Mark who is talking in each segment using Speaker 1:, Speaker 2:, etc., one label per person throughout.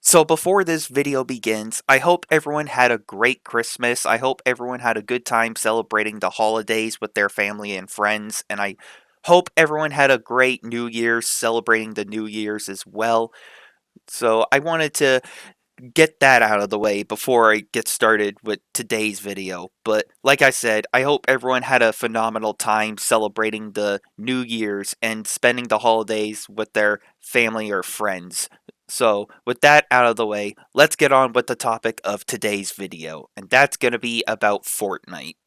Speaker 1: So before this video begins, I hope everyone had a great Christmas. I hope everyone had a good time celebrating the holidays with their family and friends, and I hope everyone had a great New Year's celebrating the New Year's as well. So I wanted to get that out of the way before I get started with today's video. But like I said, I hope everyone had a phenomenal time celebrating the New Year's and spending the holidays with their family or friends. So, with that out of the way, let's get on with the topic of today's video, and that's going to be about Fortnite.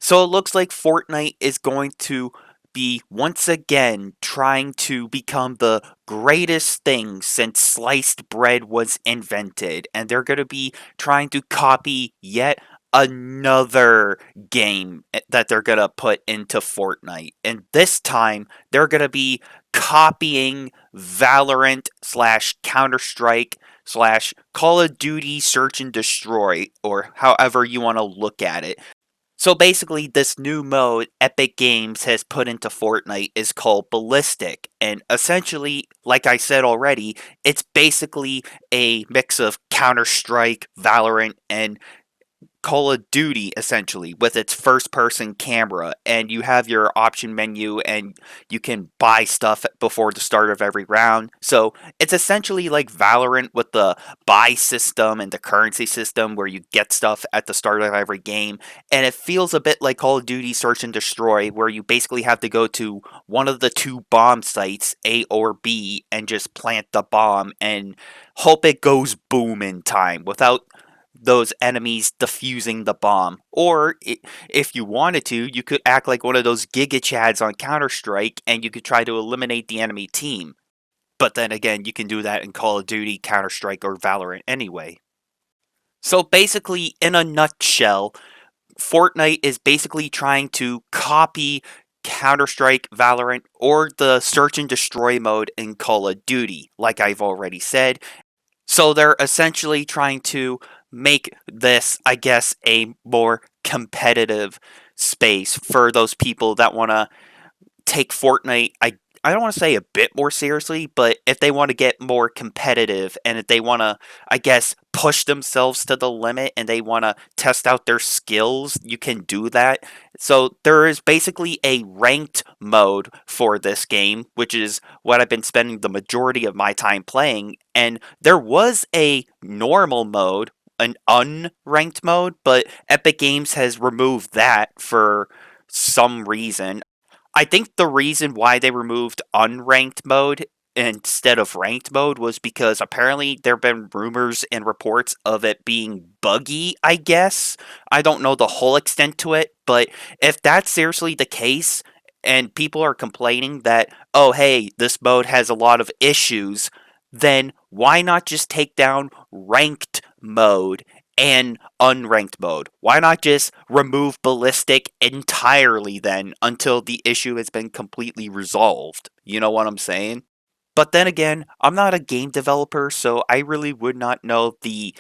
Speaker 1: So it looks like Fortnite is going to be once again trying to become the greatest thing since sliced bread was invented, and they're going to be trying to copy yet another game that they're going to put into Fortnite. And this time, they're going to be copying Valorant slash Counter Strike slash Call of Duty Search and Destroy, or however you want to look at it. So basically, this new mode Epic Games has put into Fortnite is called Balistic. And essentially, like I said already, it's basically a mix of Counter Strike, Valorant, and Call of Duty essentially with its first person camera, and you have your option menu and you can buy stuff before the start of every round. So it's essentially like Valorant with the buy system and the currency system where you get stuff at the start of every game, and it feels a bit like Call of Duty Search and Destroy where you basically have to go to one of the two bomb sites, A or B, and just plant the bomb and hope it goes boom in time without those enemies defusing the bomb. Or if you wanted to, you could act like one of those Giga Chads on Counter Strike and you could try to eliminate the enemy team. But then again, you can do that in Call of Duty, Counter Strike, or Valorant anyway. So basically, in a nutshell, Fortnite is basically trying to copy Counter Strike, Valorant, or the search and destroy mode in Call of Duty, like I've already said. So they're essentially trying to make this, I guess, a more competitive space for those people that want to take Fortnite, I don't want to say a bit more seriously, but if they want to get more competitive and if they want to, I guess, push themselves to the limit and they want to test out their skills, you can do that. So there is basically a ranked mode for this game, which is what I've been spending the majority of my time playing. And there was a normal mode, an unranked mode, but Epic Games has removed that for some reason. I think the reason why they removed unranked mode instead of ranked mode was because apparently there have been rumors and reports of it being buggy, I guess. I don't know the whole extent to it, but if that's seriously the case and people are complaining that, oh, hey, this mode has a lot of issues, then why not just take down ranked mode and unranked mode? Why not just remove Ballistic entirely then until the issue has been completely resolved? You know what I'm saying? But then again, I'm not a game developer, so I really would not know the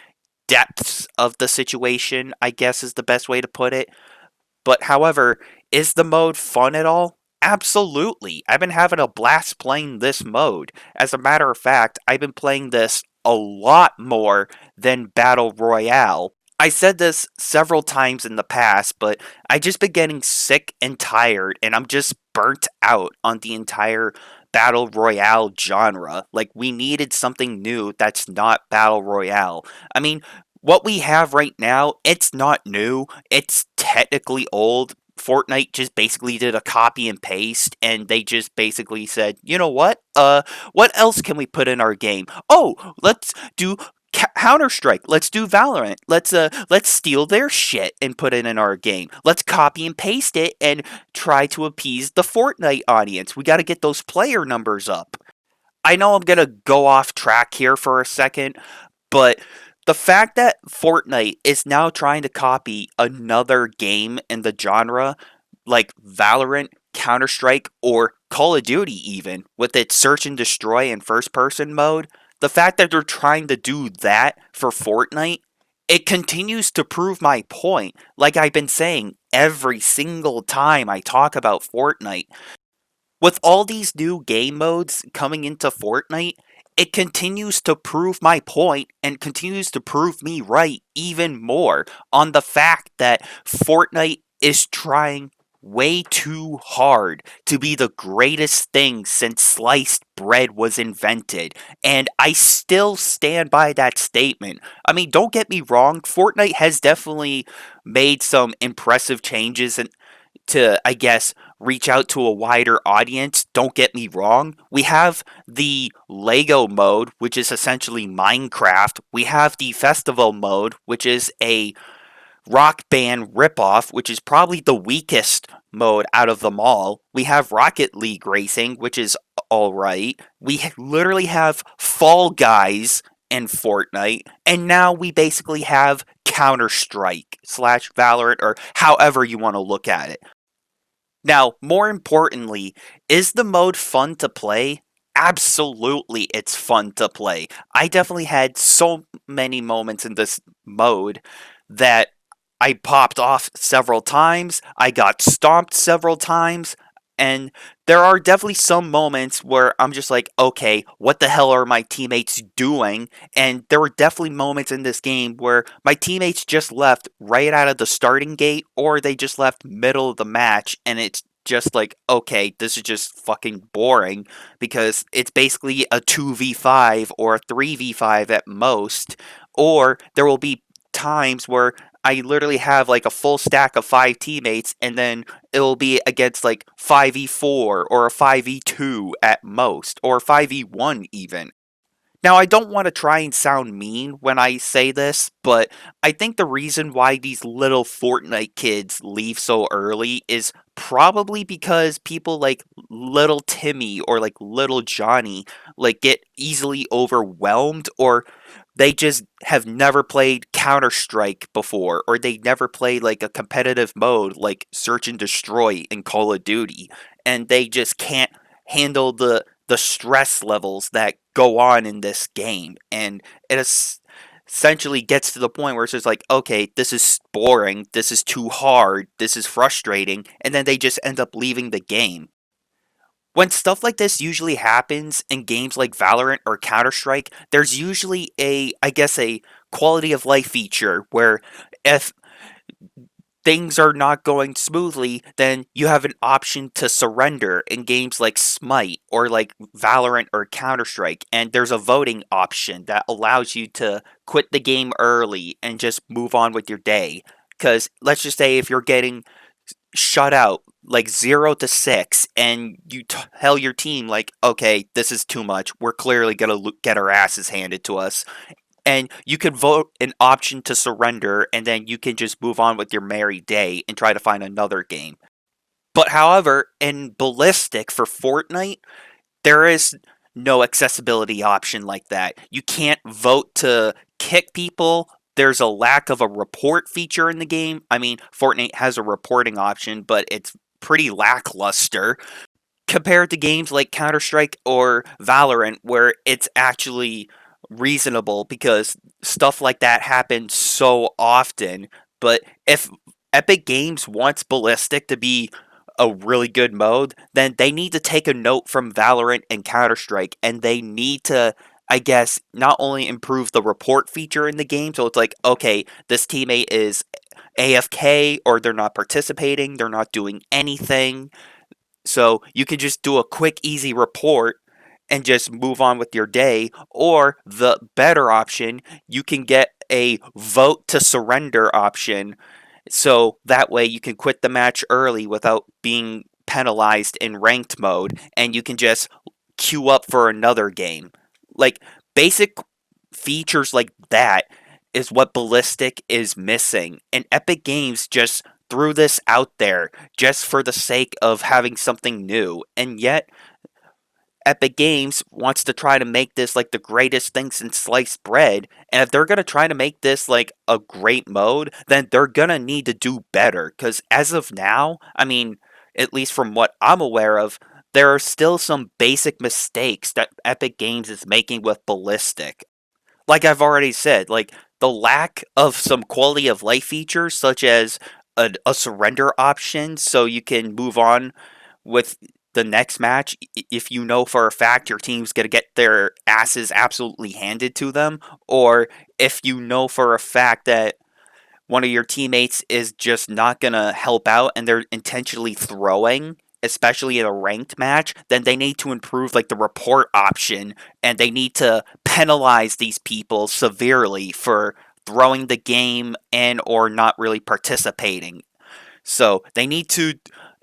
Speaker 1: depths of the situation, I guess is the best way to put it. But however, is the mode fun at all? Absolutely. I've been having a blast playing this mode. As a matter of fact, I've been playing this a lot more than Battle Royale. I said this several times in the past, but I just been getting sick and tired, and I'm just burnt out on the entire Battle Royale genre. Like, we needed something new that's not Battle Royale. I mean, what we have right now, it's not new. It's technically old. Fortnite just basically did a copy and paste and they just basically said, "You know what? What else can we put in our game? Oh, let's do Counter Strike. Let's do Valorant. Let's steal their shit and put it in our game. Let's copy and paste it and try to appease the Fortnite audience. We got to get those player numbers up." I know I'm going to go off track here for a second, but the fact that Fortnite is now trying to copy another game in the genre, like Valorant, Counter Strike, or Call of Duty, even with its search and destroy and first person mode, the fact that they're trying to do that for Fortnite, it continues to prove my point. Like I've been saying every single time I talk about Fortnite, with all these new game modes coming into Fortnite, it continues to prove my point and continues to prove me right even more on the fact that Fortnite is trying way too hard to be the greatest thing since sliced bread was invented. And I still stand by that statement. I mean, don't get me wrong, Fortnite has definitely made some impressive changes and to, I guess, reach out to a wider audience. Don't get me wrong. We have the Lego mode, which is essentially Minecraft. We have the festival mode, which is a rock band ripoff, which is probably the weakest mode out of them all. We have Rocket League Racing, which is alright. We literally have Fall Guys in Fortnite, and now we basically have Counter Strike slash Valorant, or however you want to look at it. Now, more importantly, is the mode fun to play? Absolutely, it's fun to play. I definitely had so many moments in this mode that I popped off several times, I got stomped several times, and there are definitely some moments where I'm just like, okay, what the hell are my teammates doing? And there were definitely moments in this game where my teammates just left right out of the starting gate, or they just left middle of the match, and it's just like, okay, this is just fucking boring because it's basically a 2v5 or a 3v5 at most, or there will be times where I literally have like a full stack of five teammates, and then it'll be against like 5v4 or a 5v2 at most, or 5v1 even. Now, I don't want to try and sound mean when I say this, but I think the reason why these little Fortnite kids leave so early is probably because people like little Timmy or like little Johnny like get easily overwhelmed, or they just have never played Counter Strike before, or they never played like a competitive mode like Search and Destroy in Call of Duty, and they just can't handle the stress levels that go on in this game, and essentially gets to the point where it's just like, okay, this is boring, this is too hard, this is frustrating, and then they just end up leaving the game. When stuff like this usually happens in games like Valorant or Counter-Strike, there's usually I guess, a quality of life feature where if things are not going smoothly, then you have an option to surrender in games like Smite or like Valorant or Counter-Strike, and there's a voting option that allows you to quit the game early and just move on with your day. Because let's just say if you're getting shut out like 0 to 6 and you tell your team like, okay, this is too much, we're clearly gonna get our asses handed to us, and you can vote an option to surrender, and then you can just move on with your merry day and try to find another game. But however, in Ballistic for Fortnite, there is no accessibility option like that. You can't vote to kick people. There's a lack of a report feature in the game. I mean, Fortnite has a reporting option, but it's pretty lackluster compared to games like Counter-Strike or Valorant, where it's actually reasonable because stuff like that happens so often. But if Epic Games wants Ballistic to be a really good mode, then they need to take a note from Valorant and Counter-Strike, and they need to, I guess, not only improve the report feature in the game, so it's like, okay, this teammate is AFK, or they're not participating, they're not doing anything, so you can just do a quick, easy report and just move on with your day. Or the better option, you can get a vote to surrender option. So that way you can quit the match early without being penalized in ranked mode, and you can just queue up for another game. Like, basic features like that is what Ballistic is missing. And Epic Games just threw this out there just for the sake of having something new. And yet, Epic Games wants to try to make this like the greatest thing since sliced bread. And if they're going to try to make this like a great mode, then they're going to need to do better. Because as of now, I mean, at least from what I'm aware of, there are still some basic mistakes that Epic Games is making with Ballistic. Like I've already said, like the lack of some quality of life features, such as a surrender option so you can move on with the next match, if you know for a fact your team's going to get their asses absolutely handed to them, or if you know for a fact that one of your teammates is just not going to help out and they're intentionally throwing, especially in a ranked match, then they need to improve like the report option and they need to penalize these people severely for throwing the game and or not really participating. So they need to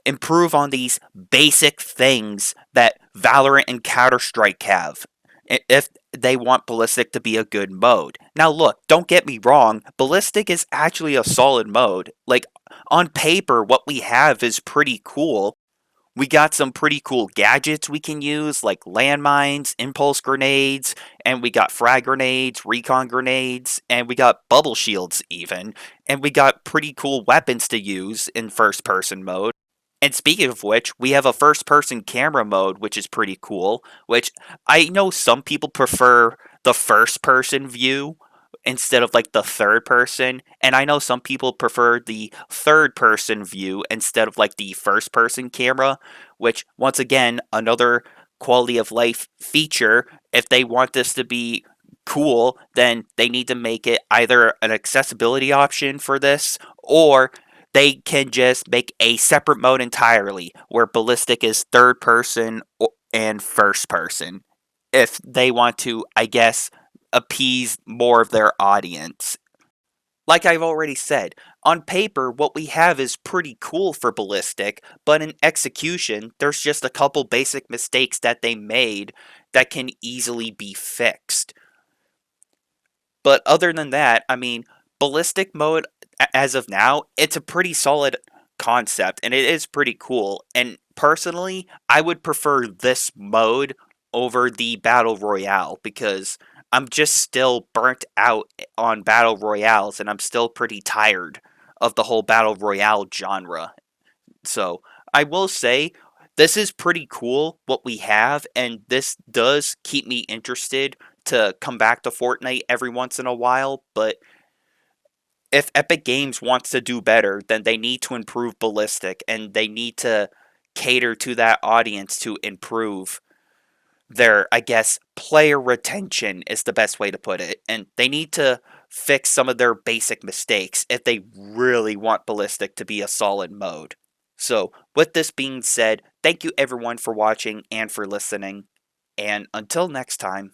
Speaker 1: improve on these basic things that Valorant and Counter-Strike have if they want Ballistic to be a good mode. Now look, don't get me wrong, Ballistic is actually a solid mode. Like, on paper, what we have is pretty cool. We got some pretty cool gadgets we can use, like landmines, impulse grenades, and we got frag grenades, recon grenades, and we got bubble shields even. And we got pretty cool weapons to use in first person mode. And speaking of which, we have a first person camera mode, which is pretty cool. Which I know some people prefer the first person view instead of like the third person. And I know some people prefer the third person view instead of like the first person camera, which, once again, another quality of life feature. If they want this to be cool, then they need to make it either an accessibility option for this or they can just make a separate mode entirely where Ballistic is third person and first person if they want to, I guess, appease more of their audience. Like I've already said, on paper, what we have is pretty cool for Ballistic, but in execution, there's just a couple basic mistakes that they made that can easily be fixed. But other than that, I mean, Ballistic mode, as of now, it's a pretty solid concept and it is pretty cool. And personally, I would prefer this mode over the Battle Royale because I'm just still burnt out on Battle Royales and I'm still pretty tired of the whole Battle Royale genre. So I will say this is pretty cool what we have, and this does keep me interested to come back to Fortnite every once in a while. But if Epic Games wants to do better, then they need to improve Ballistic, and they need to cater to that audience to improve their, I guess, player retention is the best way to put it. And they need to fix some of their basic mistakes if they really want Ballistic to be a solid mode. So, with this being said, thank you everyone for watching and for listening. And until next time,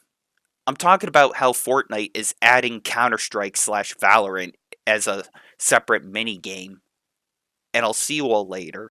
Speaker 1: I'm talking about how Fortnite is adding Counter-Strike slash Valorant as a separate mini game. And I'll see you all later.